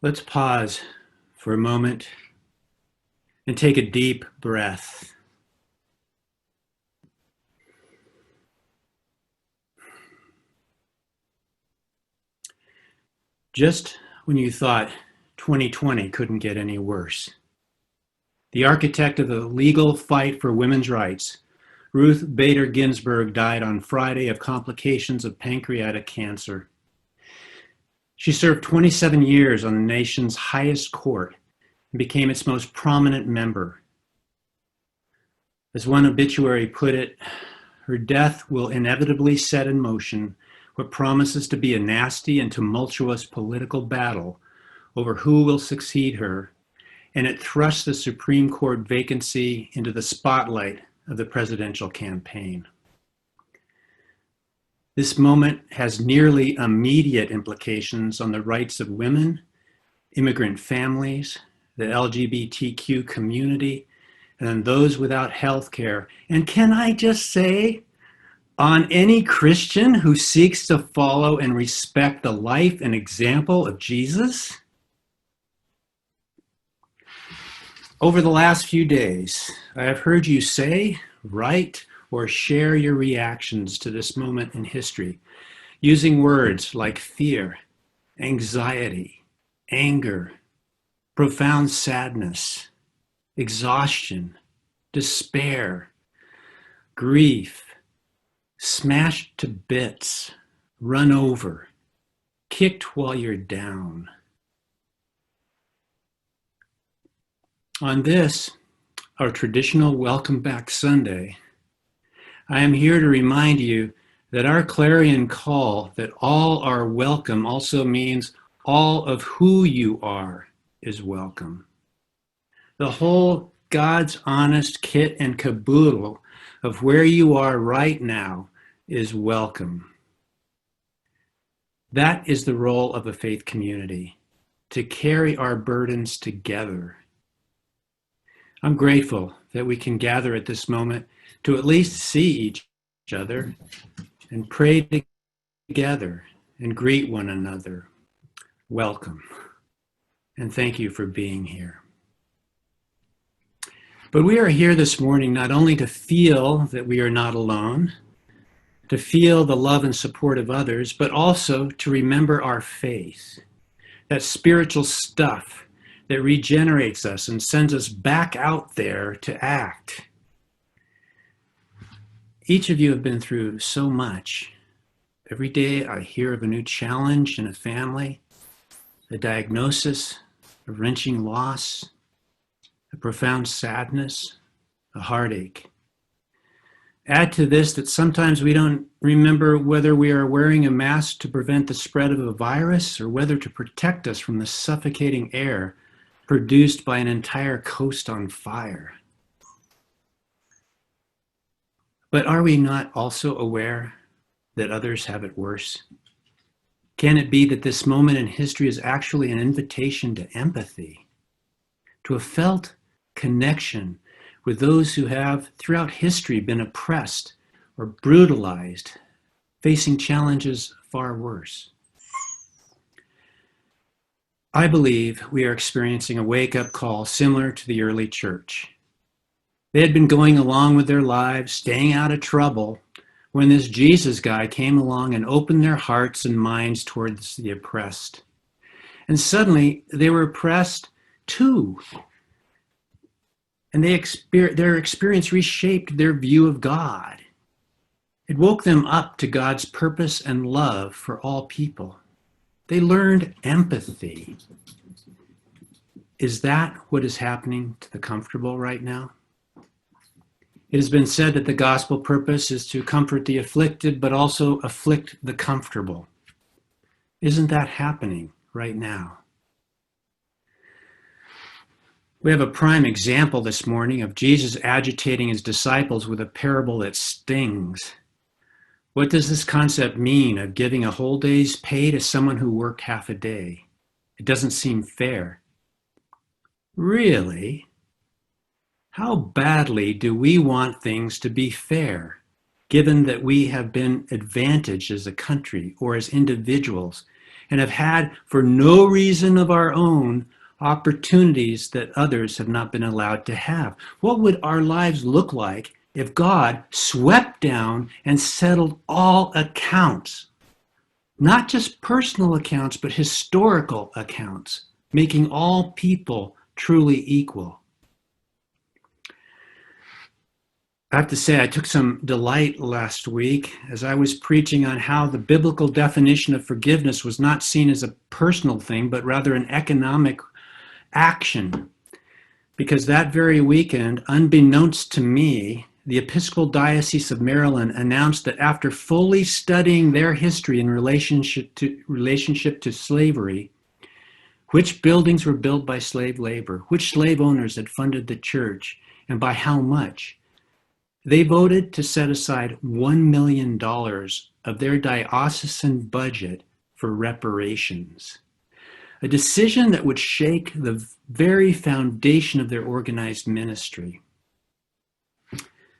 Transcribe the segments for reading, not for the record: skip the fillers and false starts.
Let's pause for a moment and take a deep breath. Just when you thought 2020 couldn't get any worse, the architect of the legal fight for women's rights, Ruth Bader Ginsburg, died on Friday of complications of pancreatic cancer. She served 27 years on the nation's highest court and became its most prominent member. As one obituary put it, her death will inevitably set in motion what promises to be a nasty and tumultuous political battle over who will succeed her, and it thrusts the Supreme Court vacancy into the spotlight of the presidential campaign. This moment has nearly immediate implications on the rights of women, immigrant families, the LGBTQ community, and on those without health care. And can I just say, on any Christian who seeks to follow and respect the life and example of Jesus? Over the last few days, I have heard you say, write, or share your reactions to this moment in history, using words like fear, anxiety, anger, profound sadness, exhaustion, despair, grief, smashed to bits, run over, kicked while you're down. On this, our traditional Welcome Back Sunday, I am here to remind you that our clarion call that all are welcome also means all of who you are is welcome. The whole God's honest kit and caboodle of where you are right now is welcome. That is the role of a faith community, to carry our burdens together. I'm grateful that we can gather at this moment to at least see each other and pray together and greet one another. Welcome, and thank you for being here. But we are here this morning not only to feel that we are not alone, to feel the love and support of others, but also to remember our faith, that spiritual stuff that regenerates us and sends us back out there to act. Each of you have been through so much. Every day I hear of a new challenge in a family, a diagnosis, a wrenching loss, a profound sadness, a heartache. Add to this that sometimes we don't remember whether we are wearing a mask to prevent the spread of a virus or whether to protect us from the suffocating air produced by an entire coast on fire. But are we not also aware that others have it worse? Can it be that this moment in history is actually an invitation to empathy, to a felt connection with those who have throughout history been oppressed or brutalized, facing challenges far worse? I believe we are experiencing a wake-up call similar to the early church. They had been going along with their lives, staying out of trouble, when this Jesus guy came along and opened their hearts and minds towards the oppressed. And suddenly they were oppressed too. And their experience reshaped their view of God. It woke them up to God's purpose and love for all people. They learned empathy. Is that what is happening to the comfortable right now? It has been said that the gospel purpose is to comfort the afflicted, but also afflict the comfortable. Isn't that happening right now? We have a prime example this morning of Jesus agitating his disciples with a parable that stings. What does this concept mean of giving a whole day's pay to someone who worked half a day? It doesn't seem fair. Really? How badly do we want things to be fair, given that we have been advantaged as a country or as individuals and have had, for no reason of our own, opportunities that others have not been allowed to have. What would our lives look like if God swept down and settled all accounts? Not just personal accounts, but historical accounts, making all people truly equal. I have to say, I took some delight last week as I was preaching on how the biblical definition of forgiveness was not seen as a personal thing, but rather an economic action. Because that very weekend, unbeknownst to me, the Episcopal Diocese of Maryland announced that after fully studying their history in relationship to slavery, which buildings were built by slave labor, which slave owners had funded the church, and by how much, they voted to set aside $1 million of their diocesan budget for reparations, a decision that would shake the very foundation of their organized ministry.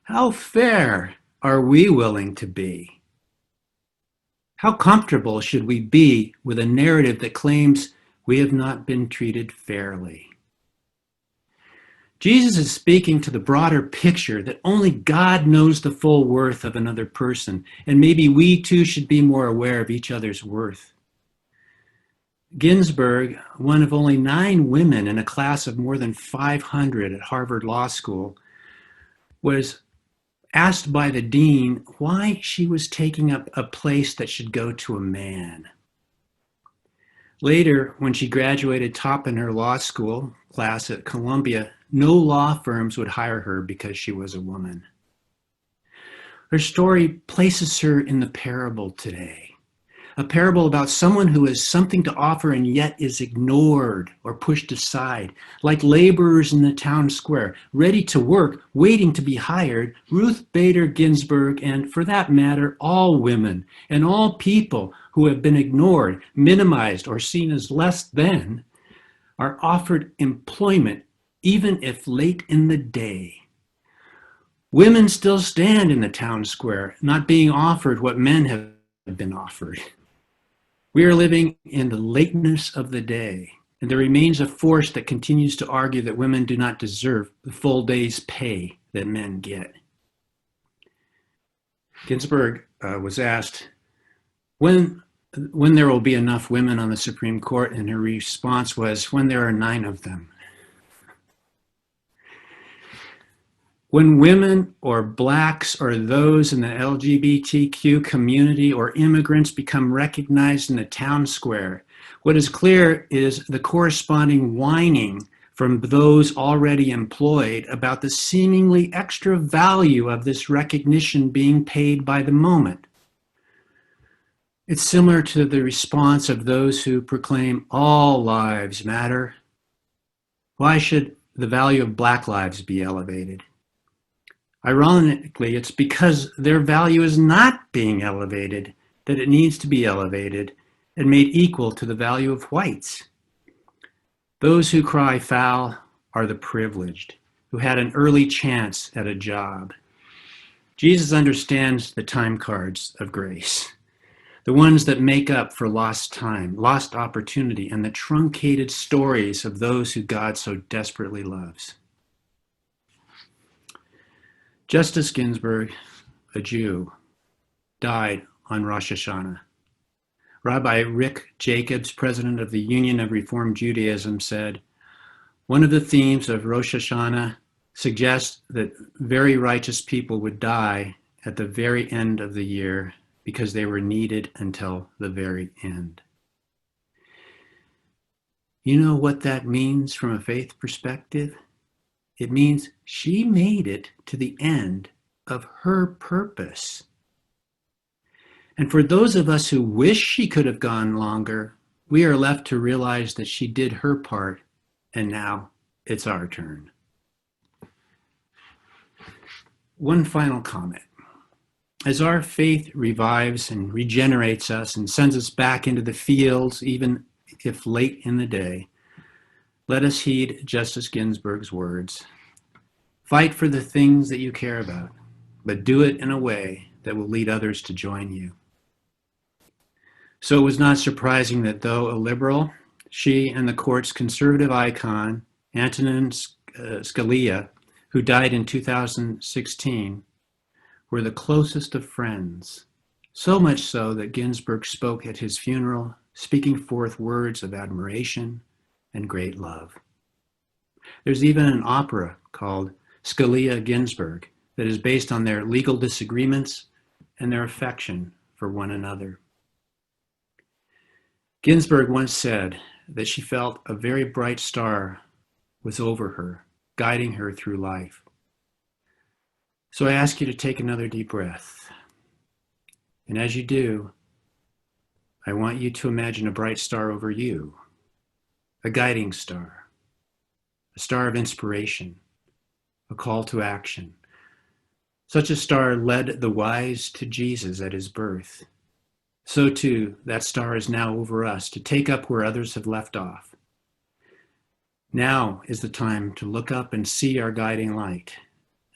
How fair are we willing to be? How comfortable should we be with a narrative that claims we have not been treated fairly? Jesus is speaking to the broader picture that only God knows the full worth of another person, and maybe we too should be more aware of each other's worth. Ginsburg, one of only 9 women in a class of more than 500 at Harvard Law School, was asked by the dean why she was taking up a place that should go to a man. Later, when she graduated top in her law school class at Columbia, no law firms would hire her because she was a woman. Her story places her in the parable today, a parable about someone who has something to offer and yet is ignored or pushed aside, like laborers in the town square, ready to work, waiting to be hired. Ruth Bader Ginsburg, and for that matter, all women and all people who have been ignored, minimized, or seen as less than, are offered employment, even if late in the day. Women still stand in the town square, not being offered what men have been offered. We are living in the lateness of the day, and there remains a force that continues to argue that women do not deserve the full day's pay that men get. Ginsburg was asked when there will be enough women on the Supreme Court, and her response was, when there are 9 of them. When women or blacks or those in the LGBTQ community or immigrants become recognized in the town square, what is clear is the corresponding whining from those already employed about the seemingly extra value of this recognition being paid by the moment. It's similar to the response of those who proclaim all lives matter. Why should the value of Black lives be elevated? Ironically, it's because their value is not being elevated that it needs to be elevated and made equal to the value of whites. Those who cry foul are the privileged, who had an early chance at a job. Jesus understands the time cards of grace, the ones that make up for lost time, lost opportunity, and the truncated stories of those who God so desperately loves. Justice Ginsburg, a Jew, died on Rosh Hashanah. Rabbi Rick Jacobs, president of the Union of Reform Judaism, said, one of the themes of Rosh Hashanah suggests that very righteous people would die at the very end of the year because they were needed until the very end. You know what that means from a faith perspective? It means she made it to the end of her purpose. And for those of us who wish she could have gone longer, we are left to realize that she did her part, and now it's our turn. One final comment. As our faith revives and regenerates us and sends us back into the fields, even if late in the day, let us heed Justice Ginsburg's words. Fight for the things that you care about, but do it in a way that will lead others to join you. So it was not surprising that though a liberal, she and the court's conservative icon, Antonin Scalia, who died in 2016, were the closest of friends. So much so that Ginsburg spoke at his funeral, speaking forth words of admiration and great love. There's even an opera called Scalia Ginsburg that is based on their legal disagreements and their affection for one another. Ginsburg once said that she felt a very bright star was over her, guiding her through life. So I ask you to take another deep breath. And as you do, I want you to imagine a bright star over you, a guiding star, a star of inspiration, a call to action. Such a star led the wise to Jesus at his birth. So too, that star is now over us to take up where others have left off. Now is the time to look up and see our guiding light,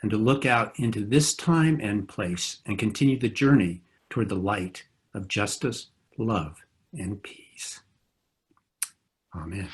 and to look out into this time and place and continue the journey toward the light of justice, love, and peace. Amen.